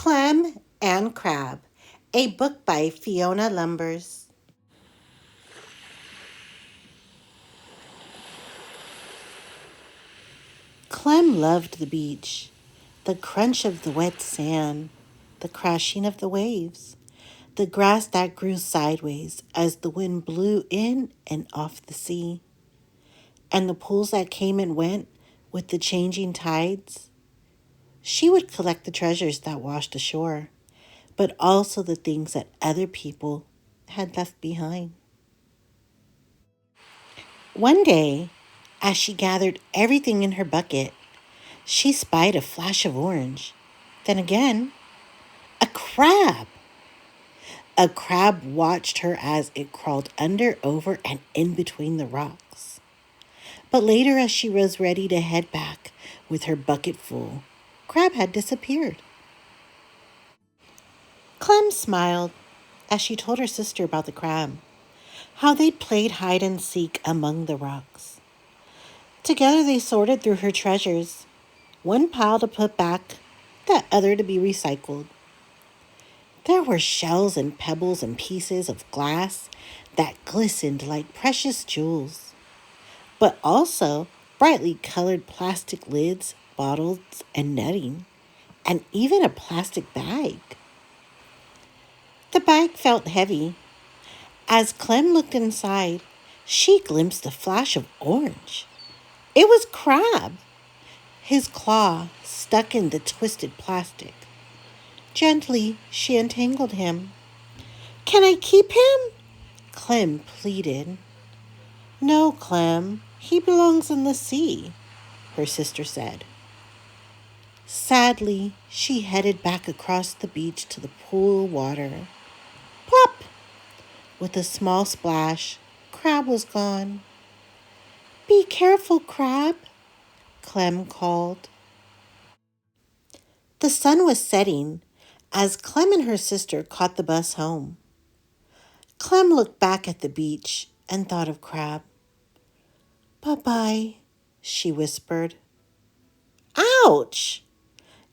Clem and Crab, a book by Fiona Lumbers. Clem loved the beach, the crunch of the wet sand, the crashing of the waves, the grass that grew sideways as the wind blew in and off the sea, and the pools that came and went with the changing tides. She would collect the treasures that washed ashore, but also the things that other people had left behind. One day, as she gathered everything in her bucket, she spied a flash of orange. Then again, a crab. A crab watched her as it crawled under, over, and in between the rocks. But later, as she was ready to head back with her bucket full, Crab had disappeared. Clem smiled as she told her sister about the crab, how they'd played hide and seek among the rocks. Together they sorted through her treasures, one pile to put back, the other to be recycled. There were shells and pebbles and pieces of glass that glistened like precious jewels, but also brightly colored plastic lids, bottles, and netting, and even a plastic bag. The bag felt heavy. As Clem looked inside, she glimpsed a flash of orange. It was Crab, his claw stuck in the twisted plastic. Gently, she untangled him. "Can I keep him?" Clem pleaded. "No, Clem, he belongs in the sea," her sister said. Sadly, she headed back across the beach to the pool water. Plop! With a small splash, Crab was gone. "Be careful, Crab," Clem called. The sun was setting as Clem and her sister caught the bus home. Clem looked back at the beach and thought of Crab. "Bye-bye," she whispered. Ouch!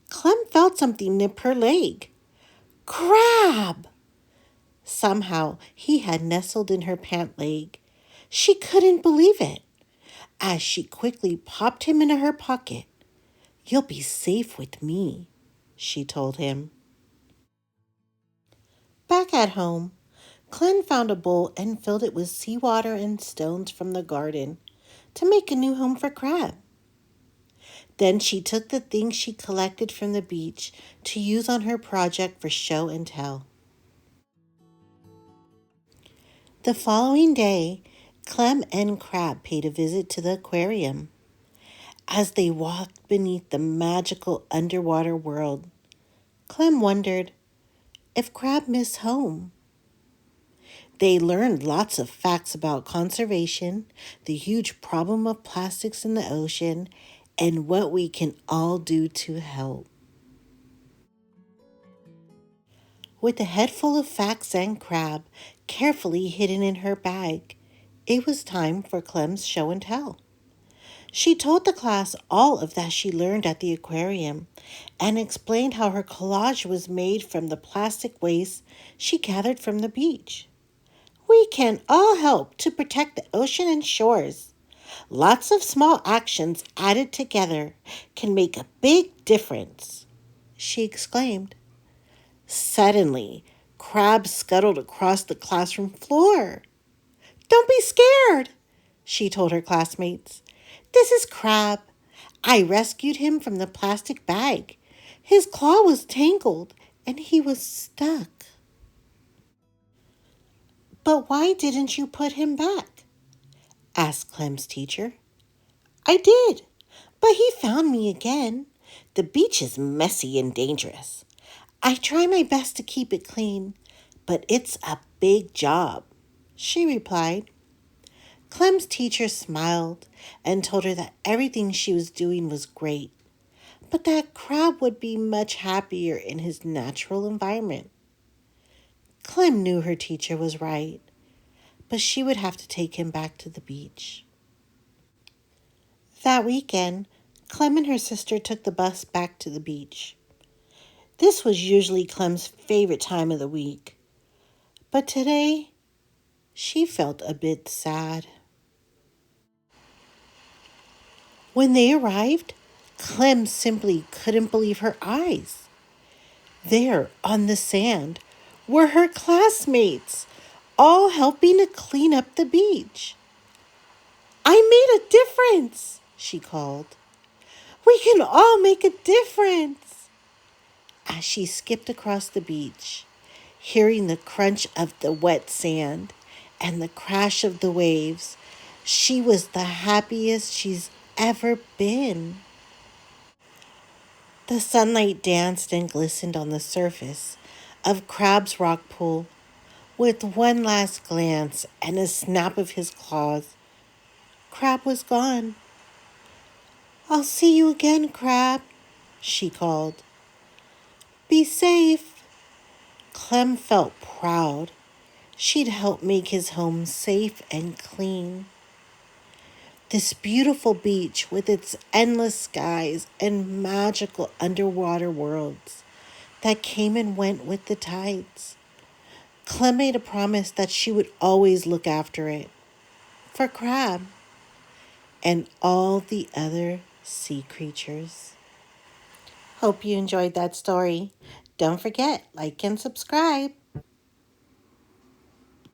Clem felt something nip her leg. Crab! Somehow he had nestled in her pant leg. She couldn't believe it. As she quickly popped him into her pocket. "You'll be safe with me," she told him. Back at home, Clem found a bowl and filled it with seawater and stones from the garden to make a new home for Crab. Then she took the things she collected from the beach to use on her project for show and tell. The following day, Clem and Crab paid a visit to the aquarium. As they walked beneath the magical underwater world, Clem wondered if Crab missed home. They learned lots of facts about conservation, the huge problem of plastics in the ocean, and what we can all do to help. With a head full of facts and Crab carefully hidden in her bag, it was time for Clem's show and tell. She told the class all of that she learned at the aquarium and explained how her collage was made from the plastic waste she gathered from the beach. "We can all help to protect the ocean and shores. Lots of small actions added together can make a big difference," she exclaimed. Suddenly, Crab scuttled across the classroom floor. "Don't be scared," she told her classmates. "This is Crab. I rescued him from the plastic bag. His claw was tangled and he was stuck." "But why didn't you put him back?" asked Clem's teacher. "I did, but he found me again. The beach is messy and dangerous. I try my best to keep it clean, but it's a big job," she replied. Clem's teacher smiled and told her that everything she was doing was great, but that Crab would be much happier in his natural environment. Clem knew her teacher was right, but she would have to take him back to the beach. That weekend, Clem and her sister took the bus back to the beach. This was usually Clem's favorite time of the week, but today she felt a bit sad. When they arrived, Clem simply couldn't believe her eyes. There on the sand were her classmates, all helping to clean up the beach. I made a difference, she called. We can all make a difference. As she skipped across the beach, hearing the crunch of the wet sand and the crash of the waves, she was the happiest she's ever been. The sunlight danced and glistened on the surface of Crab's rock pool. With one last glance and a snap of his claws, Crab was gone. I'll see you again, Crab, she called. Be safe. Clem felt proud. She'd helped make his home safe and clean. This beautiful beach with its endless skies and magical underwater worlds that came and went with the tides. Clem made a promise that she would always look after it for Crab and all the other sea creatures. Hope you enjoyed that story. Don't forget, like and subscribe.